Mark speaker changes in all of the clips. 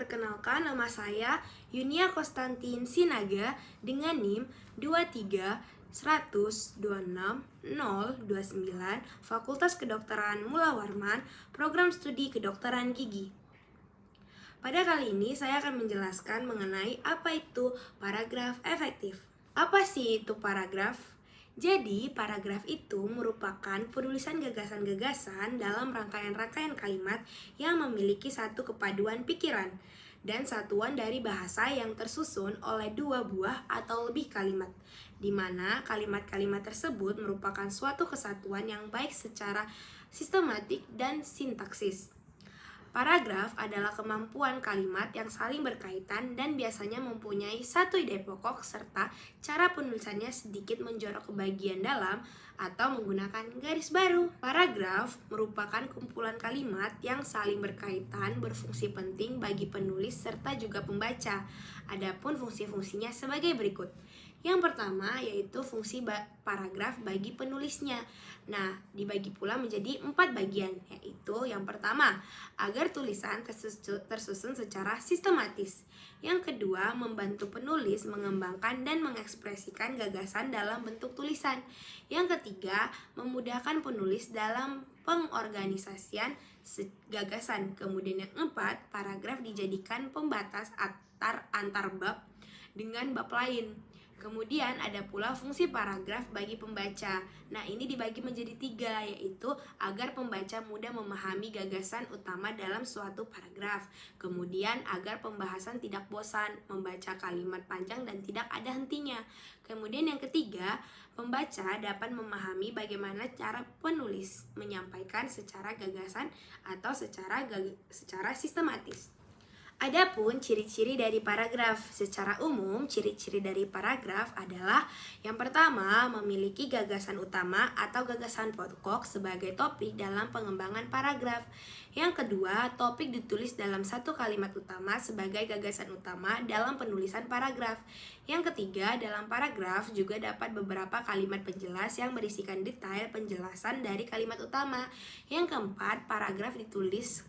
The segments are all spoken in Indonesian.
Speaker 1: Perkenalkan, nama saya Yunia Konstantin Sinaga dengan NIM 23 100 26 029, Fakultas Kedokteran Mula Warman, Program Studi Kedokteran Gigi. Pada kali ini saya akan menjelaskan mengenai apa itu paragraf efektif. Apa sih itu paragraf? Jadi, paragraf itu merupakan penulisan gagasan-gagasan dalam rangkaian-rangkaian kalimat yang memiliki satu kepaduan pikiran dan satuan dari bahasa yang tersusun oleh dua buah atau lebih kalimat, di mana kalimat-kalimat tersebut merupakan suatu kesatuan yang baik secara sistematik dan sintaksis. Paragraf adalah kemampuan kalimat yang saling berkaitan dan biasanya mempunyai satu ide pokok serta cara penulisannya sedikit menjorok ke bagian dalam atau menggunakan garis baru. Paragraf merupakan kumpulan kalimat yang saling berkaitan, berfungsi penting bagi penulis serta juga pembaca. Adapun fungsi-fungsinya sebagai berikut. Yang pertama yaitu fungsi paragraf bagi penulisnya. Nah, dibagi pula menjadi 4 bagian, yaitu yang pertama, agar tulisan tersusun secara sistematis. Yang kedua, membantu penulis mengembangkan dan mengekspresikan gagasan dalam bentuk tulisan. Yang ketiga, memudahkan penulis dalam pengorganisasian gagasan. Kemudian yang keempat, paragraf dijadikan pembatas antar bab dengan bab lain. Kemudian ada pula fungsi paragraf bagi pembaca. Nah, ini dibagi menjadi 3, yaitu agar pembaca mudah memahami gagasan utama dalam suatu paragraf. Kemudian agar pembahasan tidak bosan membaca kalimat panjang dan tidak ada hentinya. Kemudian yang ketiga, pembaca dapat memahami bagaimana cara penulis menyampaikan secara gagasan atau secara sistematis. Adapun ciri-ciri dari paragraf, secara umum ciri-ciri dari paragraf adalah yang pertama, memiliki gagasan utama atau gagasan pokok sebagai topik dalam pengembangan paragraf. Yang kedua, topik ditulis dalam satu kalimat utama sebagai gagasan utama dalam penulisan paragraf. Yang ketiga, dalam paragraf juga dapat beberapa kalimat penjelas yang berisikan detail penjelasan dari kalimat utama. Yang keempat, paragraf ditulis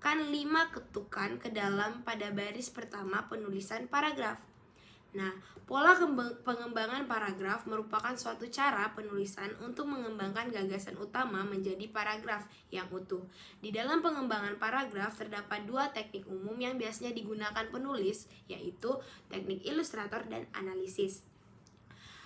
Speaker 1: 5 ketukan ke dalam pada baris pertama penulisan paragraf. Nah, pola pengembangan paragraf merupakan suatu cara penulisan untuk mengembangkan gagasan utama menjadi paragraf yang utuh. Di dalam pengembangan paragraf terdapat 2 teknik umum yang biasanya digunakan penulis, yaitu teknik ilustrator dan analisis.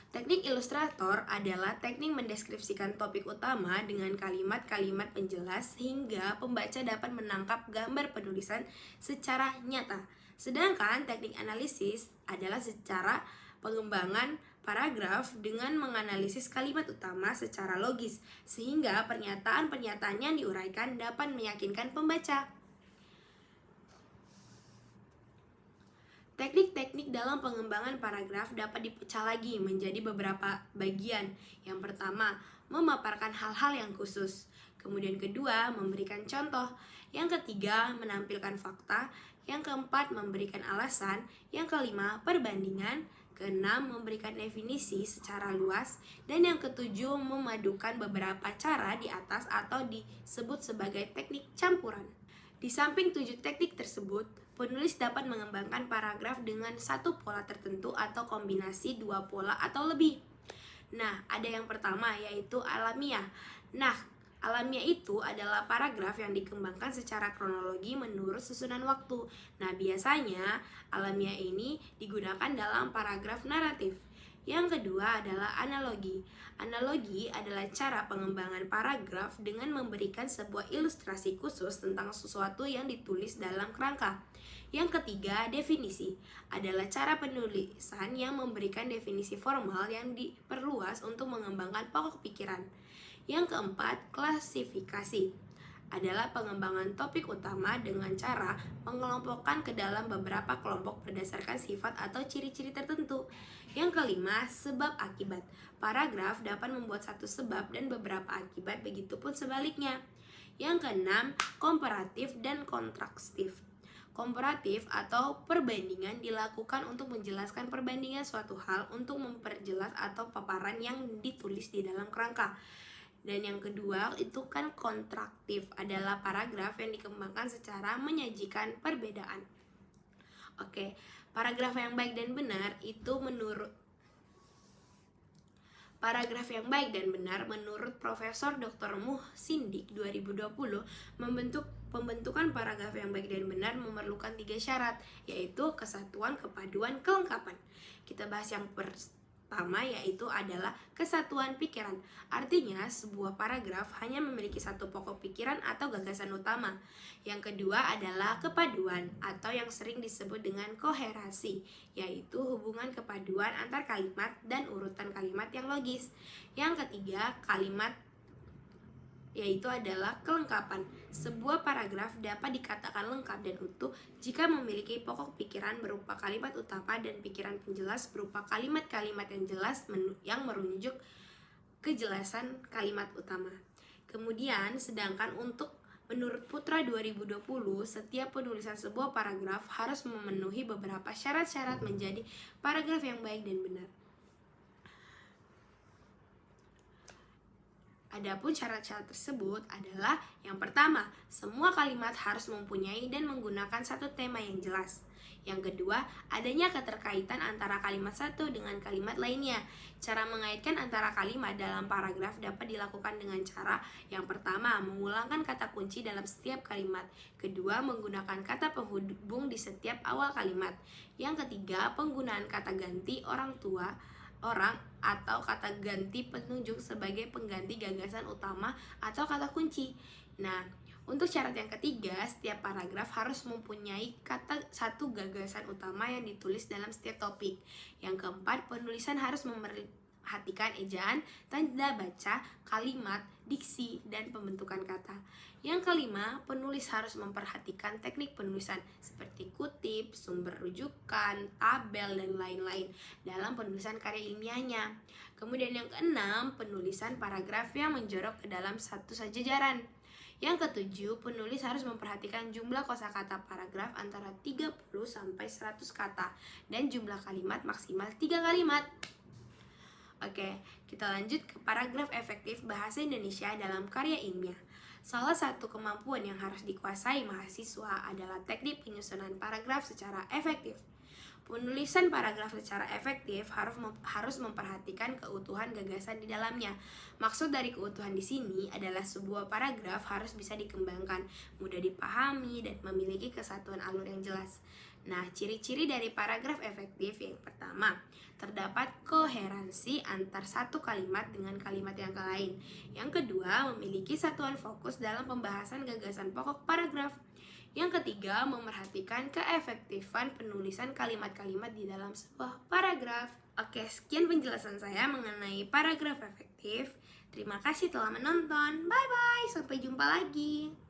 Speaker 1: Teknik ilustrator adalah teknik mendeskripsikan topik utama dengan kalimat-kalimat penjelas sehingga pembaca dapat menangkap gambar penulisan secara nyata. Sedangkan teknik analisis adalah secara pengembangan paragraf dengan menganalisis kalimat utama secara logis sehingga pernyataan-pernyataan yang diuraikan dapat meyakinkan pembaca. Teknik-teknik dalam pengembangan paragraf dapat dipecah lagi menjadi beberapa bagian. Yang pertama, memaparkan hal-hal yang khusus. Kemudian kedua, memberikan contoh. Yang ketiga, menampilkan fakta. Yang keempat, memberikan alasan. Yang kelima, perbandingan. Keenam, memberikan definisi secara luas. Dan yang ketujuh, memadukan beberapa cara di atas atau disebut sebagai teknik campuran. Di samping 7 teknik tersebut, penulis dapat mengembangkan paragraf dengan satu pola tertentu atau kombinasi 2 pola atau lebih. Nah, ada yang pertama yaitu alamiah. Nah, alamiah itu adalah paragraf yang dikembangkan secara kronologi menurut susunan waktu. Nah, biasanya alamiah ini digunakan dalam paragraf naratif. Yang kedua adalah analogi. Analogi adalah cara pengembangan paragraf dengan memberikan sebuah ilustrasi khusus tentang sesuatu yang ditulis dalam kerangka. Yang ketiga, definisi adalah cara penulisan yang memberikan definisi formal yang diperluas untuk mengembangkan pokok pikiran. Yang keempat, klasifikasi adalah pengembangan topik utama dengan cara mengelompokkan ke dalam beberapa kelompok berdasarkan sifat atau ciri-ciri tertentu. Yang kelima, sebab akibat. Paragraf dapat membuat satu sebab dan beberapa akibat, begitupun sebaliknya. Yang keenam, komparatif dan kontrastif. Komparatif atau perbandingan dilakukan untuk menjelaskan perbandingan suatu hal untuk memperjelas atau paparan yang ditulis di dalam kerangka. Dan yang kedua itu kan kontraktif, adalah paragraf yang dikembangkan secara menyajikan perbedaan. Oke, paragraf yang baik dan benar itu menurut Paragraf yang baik dan benar menurut Profesor Dr. Muhsindik 2020 pembentukan paragraf yang baik dan benar memerlukan 3 syarat, yaitu kesatuan, kepaduan, kelengkapan. Kita bahas yang pertama, yaitu adalah kesatuan pikiran. Artinya sebuah paragraf hanya memiliki satu pokok pikiran atau gagasan utama. Yang kedua adalah kepaduan atau yang sering disebut dengan koherasi, yaitu hubungan kepaduan antar kalimat dan urutan kalimat yang logis. Yang ketiga, yaitu adalah kelengkapan. Sebuah paragraf dapat dikatakan lengkap dan utuh jika memiliki pokok pikiran berupa kalimat utama dan pikiran penjelas berupa kalimat-kalimat yang jelas yang merujuk kejelasan kalimat utama. Kemudian, sedangkan menurut Putra 2020, setiap penulisan sebuah paragraf harus memenuhi beberapa syarat-syarat menjadi paragraf yang baik dan benar. Adapun syarat-syarat tersebut adalah yang pertama, semua kalimat harus mempunyai dan menggunakan satu tema yang jelas. Yang kedua, adanya keterkaitan antara kalimat satu dengan kalimat lainnya. Cara mengaitkan antara kalimat dalam paragraf dapat dilakukan dengan cara yang pertama, mengulangkan kata kunci dalam setiap kalimat. Kedua, menggunakan kata penghubung di setiap awal kalimat. Yang ketiga, penggunaan kata ganti orang atau kata ganti penunjuk sebagai pengganti gagasan utama atau kata kunci. Nah, untuk syarat yang ketiga, setiap paragraf harus mempunyai satu gagasan utama yang ditulis dalam setiap topik. Yang keempat, penulisan harus memperhatikan ejaan, tanda baca, kalimat, diksi, dan pembentukan kata. Yang kelima, penulis harus memperhatikan teknik penulisan seperti kutip, sumber rujukan, tabel, dan lain-lain dalam penulisan karya ilmiahnya. Kemudian yang keenam, penulisan paragraf yang menjorok ke dalam satu sejajaran. Yang ketujuh, penulis harus memperhatikan jumlah kosakata paragraf antara 30 sampai 100 kata dan jumlah kalimat maksimal 3 kalimat. Oke, kita lanjut ke paragraf efektif bahasa Indonesia dalam karya ilmiah. Salah satu kemampuan yang harus dikuasai mahasiswa adalah teknik penyusunan paragraf secara efektif. Penulisan paragraf secara efektif harus memperhatikan keutuhan gagasan di dalamnya. Maksud dari keutuhan di sini adalah sebuah paragraf harus bisa dikembangkan, mudah dipahami, dan memiliki kesatuan alur yang jelas. Nah, ciri-ciri dari paragraf efektif yang pertama, terdapat koherensi antar satu kalimat dengan kalimat yang lain. Yang kedua, memiliki satuan fokus dalam pembahasan gagasan pokok paragraf. Yang ketiga, memerhatikan keefektifan penulisan kalimat-kalimat di dalam sebuah paragraf. Oke, sekian penjelasan saya mengenai paragraf efektif. Terima kasih telah menonton. Bye-bye, sampai jumpa lagi.